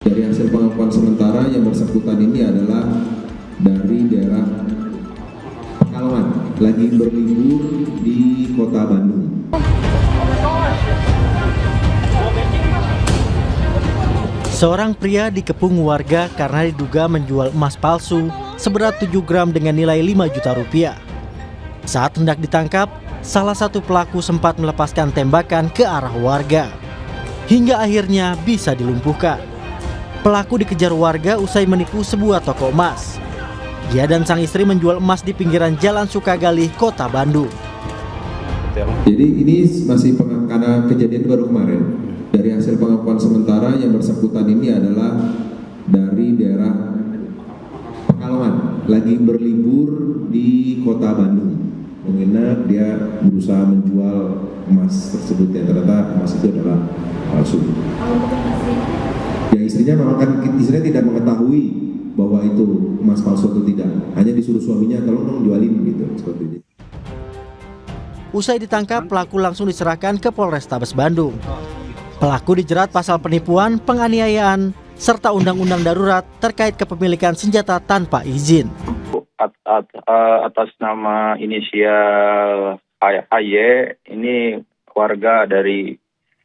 Dari hasil pengakuan sementara yang bersangkutan ini adalah dari daerah Pekalongan, lagi berlibur di kota Bandung. Seorang pria dikepung warga karena diduga menjual emas palsu seberat 7 gram dengan nilai 5 juta rupiah. Saat hendak ditangkap, salah satu pelaku sempat melepaskan tembakan ke arah warga, hingga akhirnya bisa dilumpuhkan. Pelaku dikejar warga usai menipu sebuah toko emas. Dia dan sang istri menjual emas di pinggiran Jalan Sukagali, Kota Bandung. Jadi ini masih karena kejadian baru kemarin. Dari hasil pengakuan sementara yang bersangkutan ini adalah dari daerah Pekalongan, lagi berlibur di kota Bandung. Menginap dia berusaha menjual emas tersebut, yang ternyata emas itu adalah palsu. Ya istrinya memang kan istrinya tidak mengetahui bahwa itu emas palsu atau tidak. Hanya disuruh suaminya kalau dong jualin gitu seperti itu. Usai ditangkap, pelaku langsung diserahkan ke Polrestabes Bandung. Pelaku dijerat pasal penipuan, penganiayaan, serta undang-undang darurat terkait kepemilikan senjata tanpa izin. Atas nama inisial AY, ini warga dari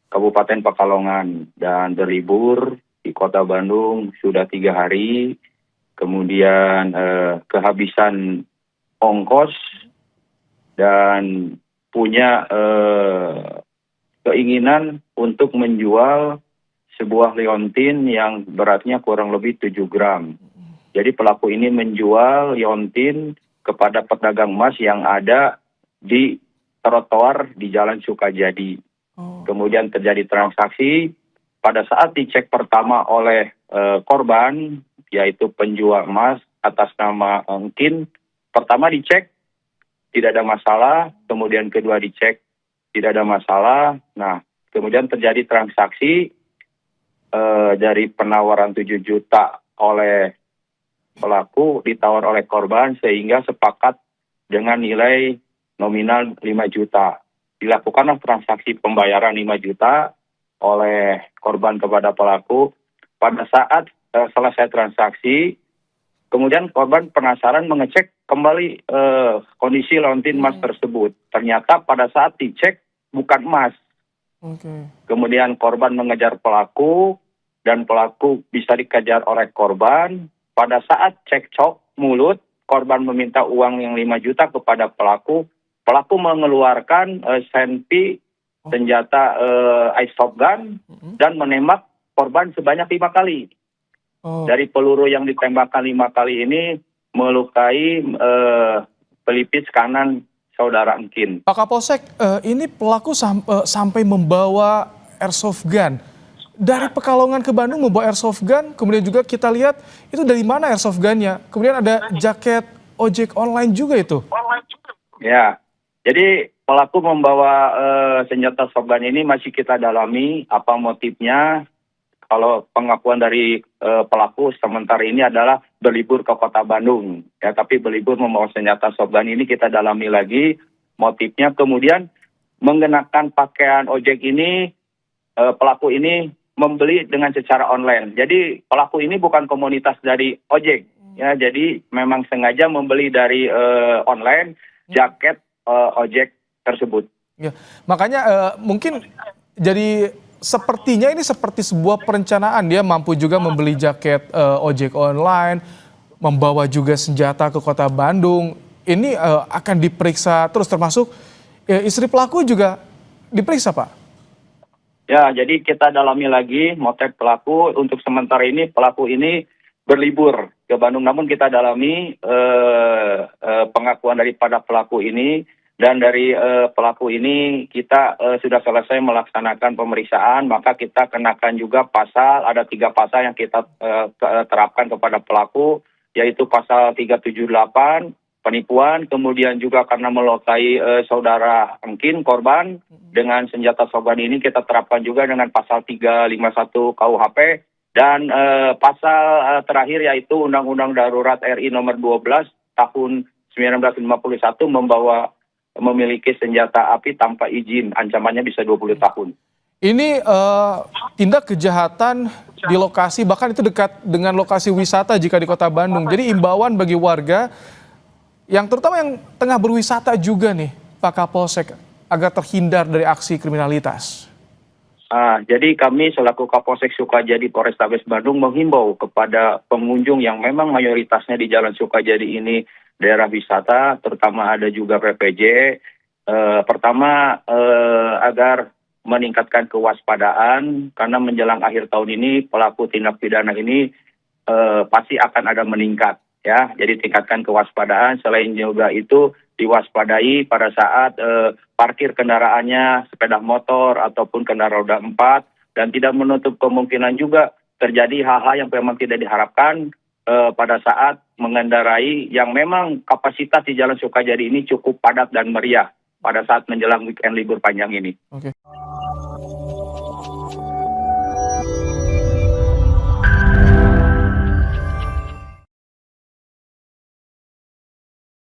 Kabupaten Pekalongan dan berlibur di Kota Bandung sudah 3 hari, kemudian kehabisan ongkos dan punya keinginan untuk menjual sebuah liontin yang beratnya kurang lebih 7 gram. Jadi pelaku ini menjual liontin kepada pedagang emas yang ada di trotoar di Jalan Sukajadi. Kemudian terjadi transaksi. Pada saat dicek pertama oleh korban, yaitu penjual emas atas nama Engkin, pertama dicek tidak ada masalah, kemudian kedua dicek tidak ada masalah. Nah, kemudian terjadi transaksi dari penawaran 7 juta oleh pelaku ditawar oleh korban sehingga sepakat dengan nilai nominal 5 juta. Dilakukanlah transaksi pembayaran 5 juta oleh korban kepada pelaku. Pada saat selesai transaksi, kemudian korban penasaran mengecek kembali kondisi liontin emas tersebut. Ternyata pada saat dicek bukan emas. Kemudian korban mengejar pelaku dan pelaku bisa dikejar oleh korban. Pada saat cekcok mulut, korban meminta uang yang 5 juta kepada pelaku. Pelaku mengeluarkan senpi senjata airsoft gun dan menembak korban sebanyak 5 kali. Dari peluru yang ditembakkan 5 kali ini melukai pelipis kanan saudara Engkin. Pak Kapolsek, ini pelaku sampai membawa airsoft gun. Dari Pekalongan ke Bandung membawa airsoft gun, kemudian juga kita lihat itu dari mana airsoft gunnya. Kemudian ada jaket ojek online juga itu. Ya, jadi pelaku membawa senjata soft gun ini masih kita dalami apa motifnya. Kalau pengakuan dari pelaku sementara ini adalah berlibur ke kota Bandung. Ya, tapi berlibur membawa senjata soft gun ini kita dalami lagi motifnya. Kemudian mengenakan pakaian ojek ini, pelaku ini membeli dengan secara online. Jadi pelaku ini bukan komunitas dari ojek. Ya, jadi memang sengaja membeli dari online jaket ojek tersebut. Ya, makanya mungkin jadi sepertinya ini seperti sebuah perencanaan. Dia mampu juga membeli jaket ojek online, membawa juga senjata ke kota Bandung. Ini akan diperiksa terus, termasuk istri pelaku juga diperiksa, Pak? Ya, jadi kita dalami lagi motif pelaku. Untuk sementara ini pelaku ini berlibur ke Bandung. Namun kita dalami pengakuan daripada pelaku ini. Dan dari pelaku ini kita sudah selesai melaksanakan pemeriksaan, maka kita kenakan juga pasal, ada 3 pasal yang kita terapkan kepada pelaku, yaitu pasal 378, penipuan, kemudian juga karena melukai saudara Engkin, korban, dengan senjata soft gun ini kita terapkan juga dengan pasal 351 KUHP, dan pasal terakhir yaitu Undang-Undang Darurat RI nomor 12 tahun 1951 memiliki senjata api tanpa izin, ancamannya bisa 20 tahun. Ini tindak kejahatan di lokasi, bahkan itu dekat dengan lokasi wisata jika di Kota Bandung. Jadi imbauan bagi warga yang terutama yang tengah berwisata juga nih, Pak Kapolsek, agar terhindar dari aksi kriminalitas. Jadi kami selaku Kapolsek Sukajadi Polrestabes Bandung menghimbau kepada pengunjung yang memang mayoritasnya di Jalan Sukajadi ini daerah wisata, terutama ada juga PPJ. Pertama, agar meningkatkan kewaspadaan karena menjelang akhir tahun ini pelaku tindak pidana ini pasti akan ada meningkat, ya. Jadi tingkatkan kewaspadaan. Selain juga itu diwaspadai pada saat parkir kendaraannya, sepeda motor ataupun kendaraan roda 4, dan tidak menutup kemungkinan juga terjadi hal-hal yang memang tidak diharapkan pada saat mengendarai yang memang kapasitas di Jalan Sukajadi ini cukup padat dan meriah pada saat menjelang weekend libur panjang ini. Oke.